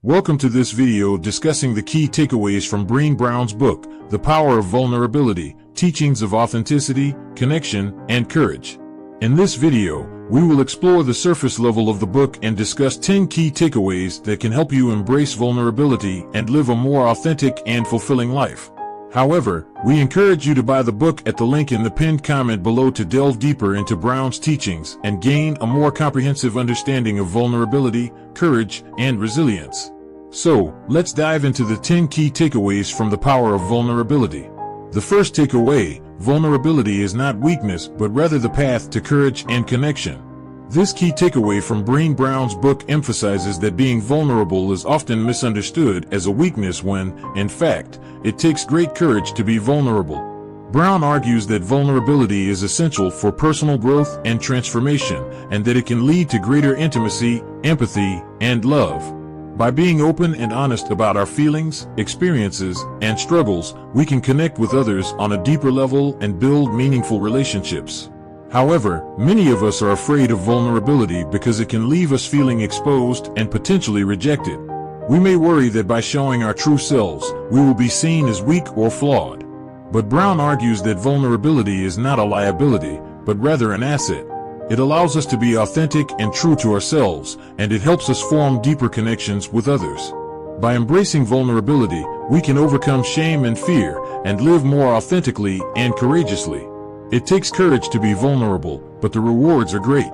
Welcome to this video discussing the key takeaways from Brené Brown's book, The Power of Vulnerability, Teachings of Authenticity, Connection, and Courage. In this video, we will explore the surface level of the book and discuss 10 key takeaways that can help you embrace vulnerability and live a more authentic and fulfilling life. However, we encourage you to buy the book at the link in the pinned comment below to delve deeper into Brown's teachings and gain a more comprehensive understanding of vulnerability, courage, and resilience. So, let's dive into the 10 key takeaways from The Power of Vulnerability. The first takeaway: vulnerability is not weakness but rather the path to courage and connection. This key takeaway from Brené Brown's book emphasizes that being vulnerable is often misunderstood as a weakness when, in fact, it takes great courage to be vulnerable. Brown argues that vulnerability is essential for personal growth and transformation, and that it can lead to greater intimacy, empathy, and love. By being open and honest about our feelings, experiences, and struggles, we can connect with others on a deeper level and build meaningful relationships. However, many of us are afraid of vulnerability because it can leave us feeling exposed and potentially rejected. We may worry that by showing our true selves, we will be seen as weak or flawed. But Brown argues that vulnerability is not a liability, but rather an asset. It allows us to be authentic and true to ourselves, and it helps us form deeper connections with others. By embracing vulnerability, we can overcome shame and fear, and live more authentically and courageously. It takes courage to be vulnerable, but the rewards are great.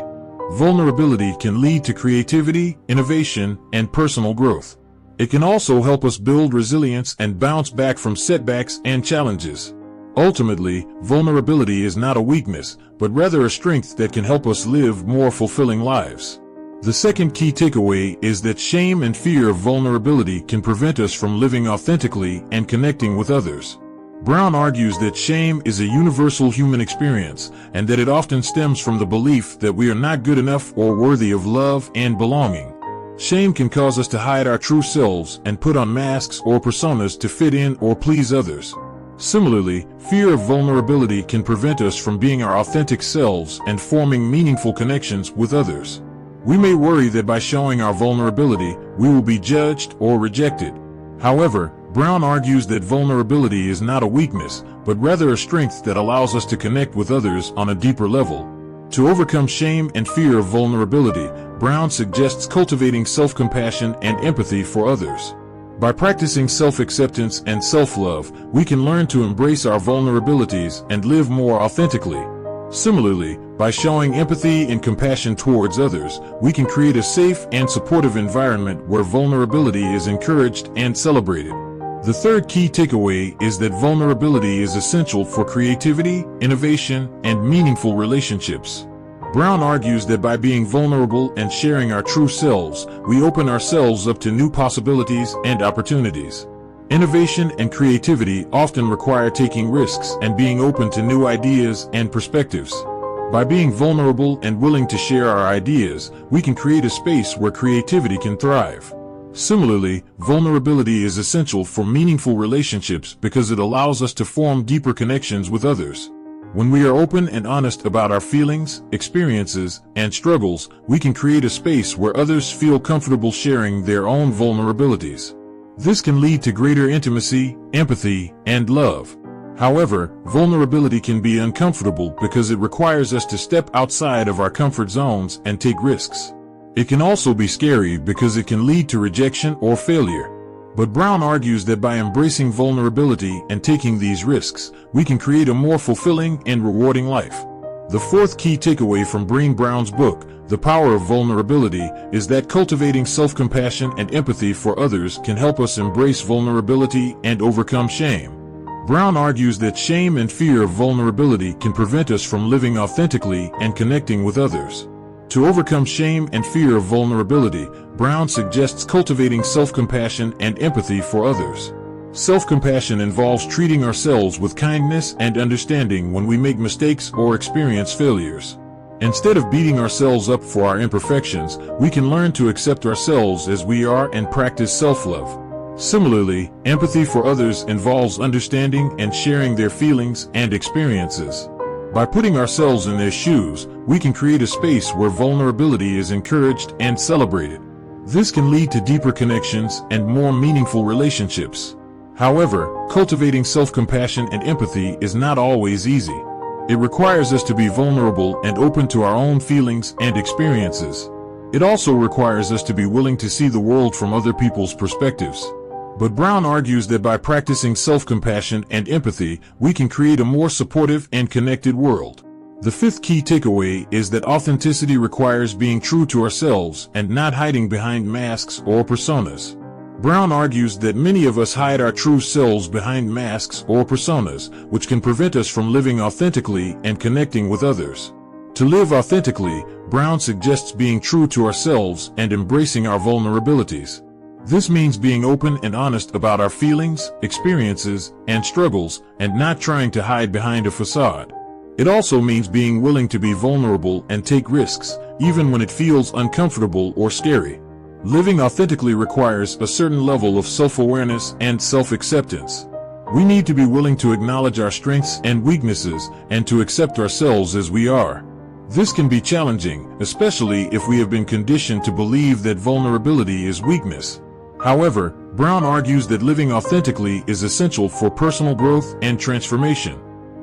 Vulnerability can lead to creativity, innovation, and personal growth. It can also help us build resilience and bounce back from setbacks and challenges. Ultimately, vulnerability is not a weakness, but rather a strength that can help us live more fulfilling lives. The second key takeaway is that shame and fear of vulnerability can prevent us from living authentically and connecting with others. Brown argues that shame is a universal human experience, and that it often stems from the belief that we are not good enough or worthy of love and belonging. Shame can cause us to hide our true selves and put on masks or personas to fit in or please others. Similarly, fear of vulnerability can prevent us from being our authentic selves and forming meaningful connections with others. We may worry that by showing our vulnerability, we will be judged or rejected. However, Brown argues that vulnerability is not a weakness, but rather a strength that allows us to connect with others on a deeper level. To overcome shame and fear of vulnerability, Brown suggests cultivating self-compassion and empathy for others. By practicing self-acceptance and self-love, we can learn to embrace our vulnerabilities and live more authentically. Similarly, by showing empathy and compassion towards others, we can create a safe and supportive environment where vulnerability is encouraged and celebrated. The third key takeaway is that vulnerability is essential for creativity, innovation, and meaningful relationships. Brown argues that by being vulnerable and sharing our true selves, we open ourselves up to new possibilities and opportunities. Innovation and creativity often require taking risks and being open to new ideas and perspectives. By being vulnerable and willing to share our ideas, we can create a space where creativity can thrive. Similarly, vulnerability is essential for meaningful relationships because it allows us to form deeper connections with others. When we are open and honest about our feelings, experiences, and struggles, we can create a space where others feel comfortable sharing their own vulnerabilities. This can lead to greater intimacy, empathy, and love. However, vulnerability can be uncomfortable because it requires us to step outside of our comfort zones and take risks. It can also be scary because it can lead to rejection or failure. But Brown argues that by embracing vulnerability and taking these risks, we can create a more fulfilling and rewarding life. The fourth key takeaway from Brené Brown's book, The Power of Vulnerability, is that cultivating self-compassion and empathy for others can help us embrace vulnerability and overcome shame. Brown argues that shame and fear of vulnerability can prevent us from living authentically and connecting with others. To overcome shame and fear of vulnerability, Brown suggests cultivating self-compassion and empathy for others. Self-compassion involves treating ourselves with kindness and understanding when we make mistakes or experience failures. Instead of beating ourselves up for our imperfections, we can learn to accept ourselves as we are and practice self-love. Similarly, empathy for others involves understanding and sharing their feelings and experiences. By putting ourselves in their shoes, we can create a space where vulnerability is encouraged and celebrated. This can lead to deeper connections and more meaningful relationships. However, cultivating self-compassion and empathy is not always easy. It requires us to be vulnerable and open to our own feelings and experiences. It also requires us to be willing to see the world from other people's perspectives. But Brown argues that by practicing self-compassion and empathy, we can create a more supportive and connected world. The fifth key takeaway is that authenticity requires being true to ourselves and not hiding behind masks or personas. Brown argues that many of us hide our true selves behind masks or personas, which can prevent us from living authentically and connecting with others. To live authentically, Brown suggests being true to ourselves and embracing our vulnerabilities. This means being open and honest about our feelings, experiences, and struggles, and not trying to hide behind a facade. It also means being willing to be vulnerable and take risks, even when it feels uncomfortable or scary. Living authentically requires a certain level of self-awareness and self-acceptance. We need to be willing to acknowledge our strengths and weaknesses and to accept ourselves as we are. This can be challenging, especially if we have been conditioned to believe that vulnerability is weakness. However, Brown argues that living authentically is essential for personal growth and transformation.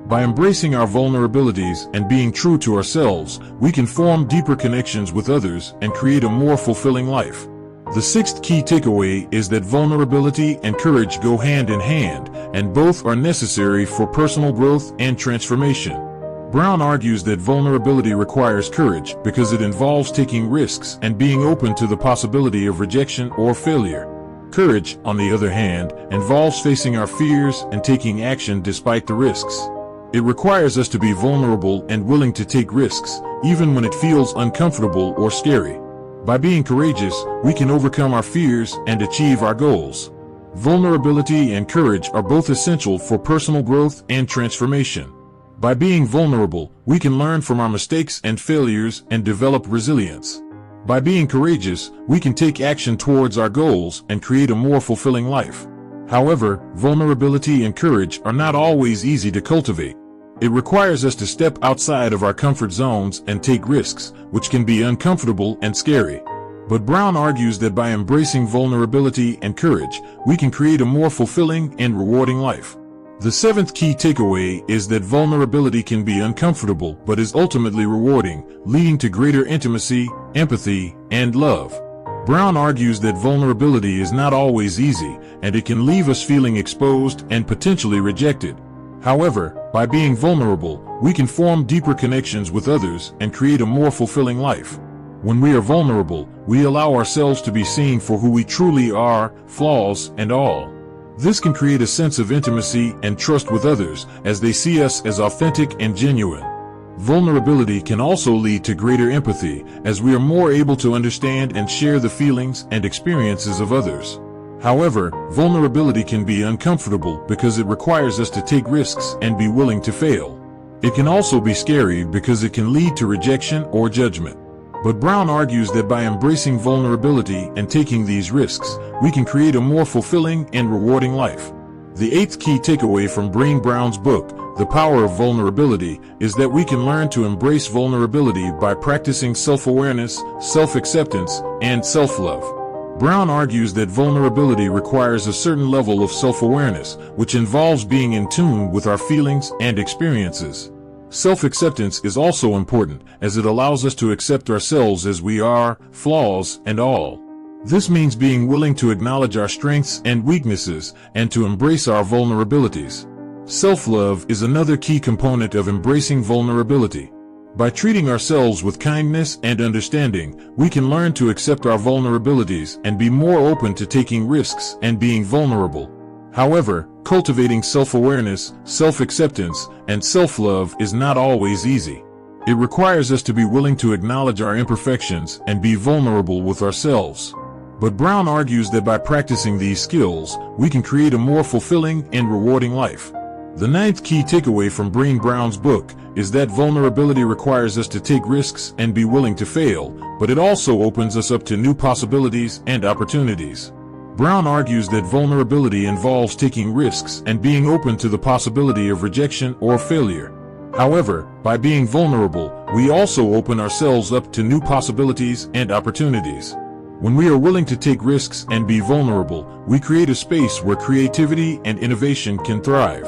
By embracing our vulnerabilities and being true to ourselves, we can form deeper connections with others and create a more fulfilling life. The sixth key takeaway is that vulnerability and courage go hand in hand, and both are necessary for personal growth and transformation. Brown argues that vulnerability requires courage because it involves taking risks and being open to the possibility of rejection or failure. Courage, on the other hand, involves facing our fears and taking action despite the risks. It requires us to be vulnerable and willing to take risks, even when it feels uncomfortable or scary. By being courageous, we can overcome our fears and achieve our goals. Vulnerability and courage are both essential for personal growth and transformation. By being vulnerable, we can learn from our mistakes and failures and develop resilience. By being courageous, we can take action towards our goals and create a more fulfilling life. However, vulnerability and courage are not always easy to cultivate. It requires us to step outside of our comfort zones and take risks, which can be uncomfortable and scary. But Brown argues that by embracing vulnerability and courage, we can create a more fulfilling and rewarding life. The seventh key takeaway is that vulnerability can be uncomfortable but is ultimately rewarding, leading to greater intimacy, empathy, and love. Brown argues that vulnerability is not always easy, and it can leave us feeling exposed and potentially rejected. However, by being vulnerable, we can form deeper connections with others and create a more fulfilling life. When we are vulnerable, we allow ourselves to be seen for who we truly are, flaws and all. This can create a sense of intimacy and trust with others as they see us as authentic and genuine. Vulnerability can also lead to greater empathy as we are more able to understand and share the feelings and experiences of others. However, vulnerability can be uncomfortable because it requires us to take risks and be willing to fail. It can also be scary because it can lead to rejection or judgment. But Brown argues that by embracing vulnerability and taking these risks, we can create a more fulfilling and rewarding life. The eighth key takeaway from Brené Brown's book, The Power of Vulnerability, is that we can learn to embrace vulnerability by practicing self-awareness, self-acceptance, and self-love. Brown argues that vulnerability requires a certain level of self-awareness, which involves being in tune with our feelings and experiences. Self-acceptance is also important, as it allows us to accept ourselves as we are, flaws and all. This means being willing to acknowledge our strengths and weaknesses, and to embrace our vulnerabilities. Self-love is another key component of embracing vulnerability. By treating ourselves with kindness and understanding, we can learn to accept our vulnerabilities and be more open to taking risks and being vulnerable. However, cultivating self-awareness, self-acceptance, and self-love is not always easy. It requires us to be willing to acknowledge our imperfections and be vulnerable with ourselves. But Brown argues that by practicing these skills, we can create a more fulfilling and rewarding life. The ninth key takeaway from Brené Brown's book is that vulnerability requires us to take risks and be willing to fail, but it also opens us up to new possibilities and opportunities. Brown argues that vulnerability involves taking risks and being open to the possibility of rejection or failure. However, by being vulnerable, we also open ourselves up to new possibilities and opportunities. When we are willing to take risks and be vulnerable, we create a space where creativity and innovation can thrive.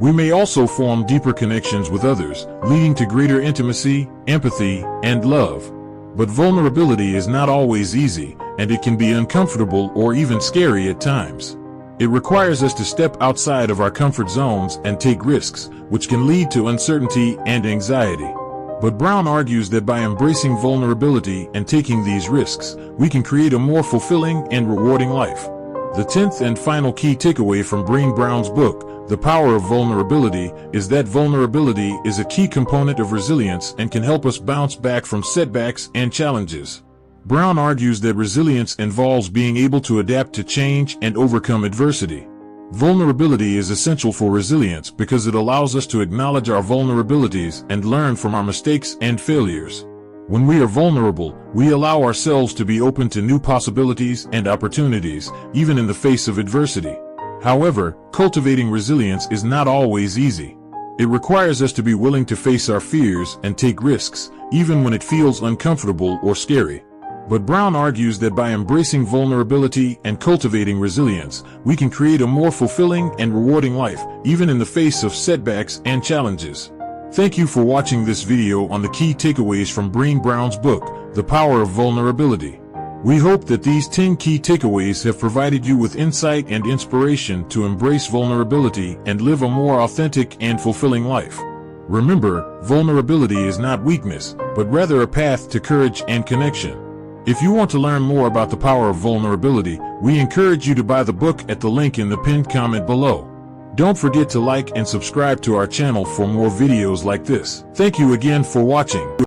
We may also form deeper connections with others, leading to greater intimacy, empathy, and love. But vulnerability is not always easy, and it can be uncomfortable or even scary at times. It requires us to step outside of our comfort zones and take risks, which can lead to uncertainty and anxiety. But Brown argues that by embracing vulnerability and taking these risks, we can create a more fulfilling and rewarding life. The 10th and final key takeaway from Brené Brown's book, The Power of Vulnerability, is that vulnerability is a key component of resilience and can help us bounce back from setbacks and challenges. Brown argues that resilience involves being able to adapt to change and overcome adversity. Vulnerability is essential for resilience because it allows us to acknowledge our vulnerabilities and learn from our mistakes and failures. When we are vulnerable, we allow ourselves to be open to new possibilities and opportunities, even in the face of adversity. However, cultivating resilience is not always easy. It requires us to be willing to face our fears and take risks, even when it feels uncomfortable or scary. But Brown argues that by embracing vulnerability and cultivating resilience, we can create a more fulfilling and rewarding life, even in the face of setbacks and challenges. Thank you for watching this video on the key takeaways from Brené Brown's book, The Power of Vulnerability. We hope that these 10 key takeaways have provided you with insight and inspiration to embrace vulnerability and live a more authentic and fulfilling life. Remember, vulnerability is not weakness, but rather a path to courage and connection. If you want to learn more about the power of vulnerability, we encourage you to buy the book at the link in the pinned comment below. Don't forget to like and subscribe to our channel for more videos like this. Thank you again for watching.